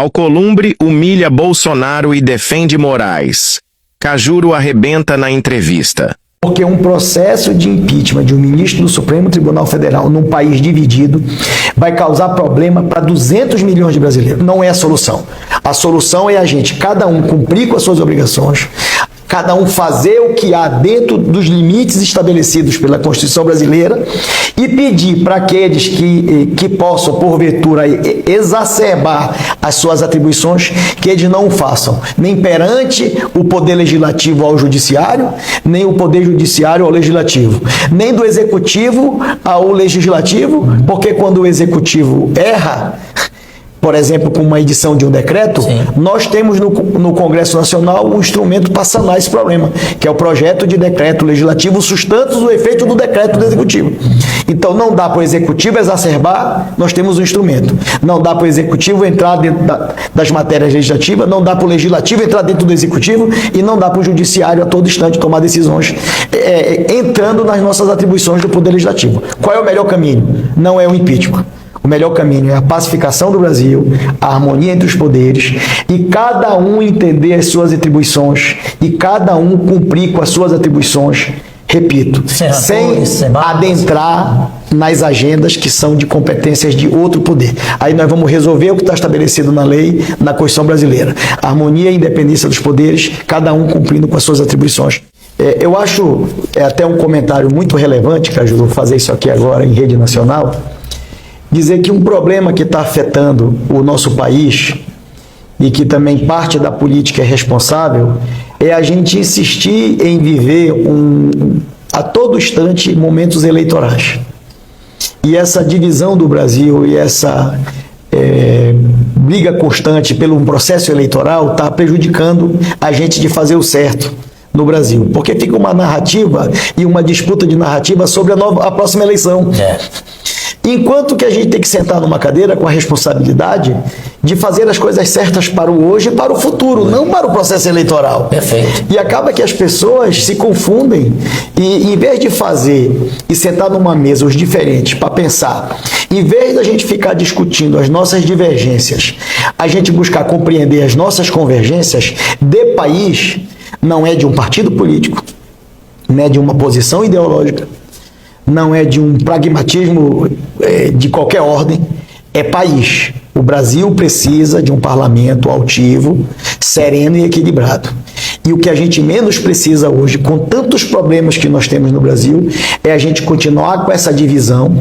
Alcolumbre humilha Bolsonaro e defende Moraes. Cajuru arrebenta na entrevista. Porque um processo de impeachment de um ministro do Supremo Tribunal Federal num país dividido vai causar problema para 200 milhões de brasileiros. Não é a solução. A solução é a gente, cada um cumprir com as suas obrigações, cada um fazer o que há dentro dos limites estabelecidos pela Constituição brasileira e pedir para aqueles que possam, porventura, exacerbar as suas atribuições, que eles não o façam, nem perante o Poder Legislativo ao Judiciário, nem o Poder Judiciário ao Legislativo, nem do Executivo ao Legislativo, porque quando o Executivo erra, por exemplo, com uma edição de um decreto, sim, nós temos no Congresso Nacional um instrumento para sanar esse problema, que é o projeto de decreto legislativo sustenta o efeito do decreto do Executivo. Então, não dá para o Executivo exacerbar, nós temos um instrumento. Não dá para o Executivo entrar dentro das matérias legislativas, não dá para o Legislativo entrar dentro do Executivo e não dá para o Judiciário a todo instante tomar decisões entrando nas nossas atribuições do Poder Legislativo. Qual é o melhor caminho? Não é o impeachment. O melhor caminho é a pacificação do Brasil, a harmonia entre os poderes e cada um entender as suas atribuições e cada um cumprir com as suas atribuições, repito, sem adentrar nas agendas que são de competências de outro poder. Aí nós vamos resolver o que está estabelecido na lei, na Constituição brasileira. A harmonia e a independência dos poderes, cada um cumprindo com as suas atribuições. Eu acho até um comentário muito relevante, Caju, vou fazer isso aqui agora em rede nacional, dizer que um problema que está afetando o nosso país e que também parte da política é responsável é a gente insistir em viver a todo instante momentos eleitorais. E essa divisão do Brasil e essa briga constante pelo processo eleitoral está prejudicando a gente de fazer o certo no Brasil, porque fica uma narrativa e uma disputa de narrativa sobre a próxima eleição. Enquanto que a gente tem que sentar numa cadeira com a responsabilidade de fazer as coisas certas para o hoje e para o futuro, não para o processo eleitoral. Perfeito. E acaba que as pessoas se confundem e, em vez de fazer e sentar numa mesa os diferentes para pensar, em vez da gente ficar discutindo as nossas divergências, a gente buscar compreender as nossas convergências de país, não é de um partido político, não é de uma posição ideológica, não é de um pragmatismo de qualquer ordem, é país. O Brasil precisa de um parlamento altivo, sereno e equilibrado. E o que a gente menos precisa hoje, com tantos problemas que nós temos no Brasil, é a gente continuar com essa divisão,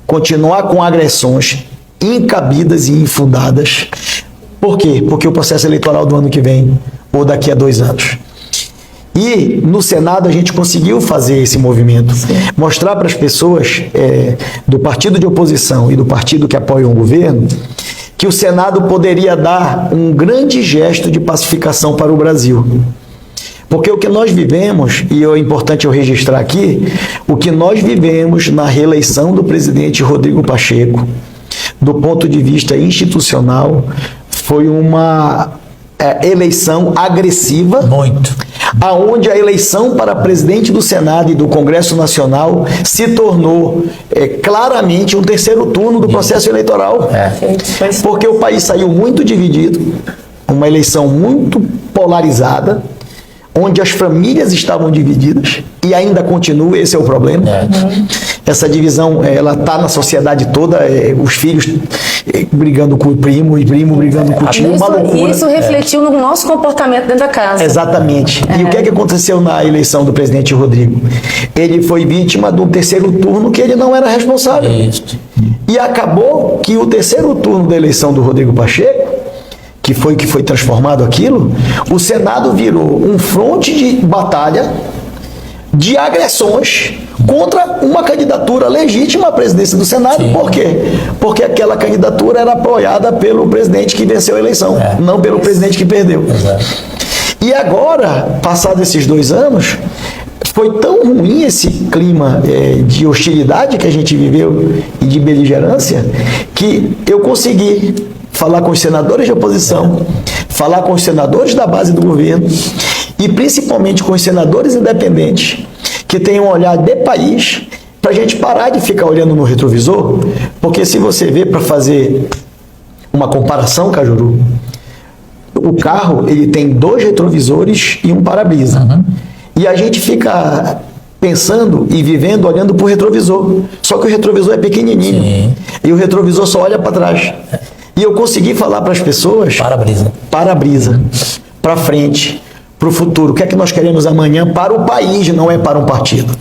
continuar com agressões incabidas e infundadas. Por quê? Porque o processo eleitoral do ano que vem, ou daqui a 2 anos. E no Senado a gente conseguiu fazer esse movimento, mostrar para as pessoas do partido de oposição e do partido que apoia o governo, que o Senado poderia dar um grande gesto de pacificação para o Brasil. Porque o que nós vivemos, e é importante eu registrar aqui, o que nós vivemos na reeleição do presidente Rodrigo Pacheco, do ponto de vista institucional, foi uma eleição agressiva. Muito. Aonde a eleição para presidente do Senado e do Congresso Nacional se tornou claramente um terceiro turno do processo eleitoral. Porque o país saiu muito dividido, uma eleição muito polarizada, onde as famílias estavam divididas e ainda continua, esse é o problema. Essa divisão, ela está na sociedade toda, os filhos brigando com o primo, e primo brigando com o tio, uma loucura. Isso refletiu no nosso comportamento dentro da casa. Exatamente. E o que é que aconteceu na eleição do presidente Rodrigo? Ele foi vítima do terceiro turno que ele não era responsável. Isso. E acabou que o terceiro turno da eleição do Rodrigo Pacheco, que foi transformado aquilo, o Senado virou um fronte de batalha de agressões contra uma candidatura legítima à presidência do Senado. Sim. Por quê? Porque aquela candidatura era apoiada pelo presidente que venceu a eleição, não pelo presidente que perdeu. Exato. E agora, passados esses 2 anos, foi tão ruim esse clima de hostilidade que a gente viveu e de beligerância, que eu consegui falar com os senadores de oposição, falar com os senadores da base do governo e principalmente com os senadores independentes que tenham um olhar de país, para a gente parar de ficar olhando no retrovisor, porque se você vê, para fazer uma comparação, Cajuru. O carro, ele tem 2 retrovisores e um para-brisa. E a gente fica pensando e vivendo olhando para o retrovisor. Só que o retrovisor é pequenininho. Sim. E o retrovisor só olha para trás. E eu consegui falar para as pessoas... Para-brisa. Para-brisa. Para frente. Para o futuro. O que é que nós queremos amanhã para o país, não é para um partido.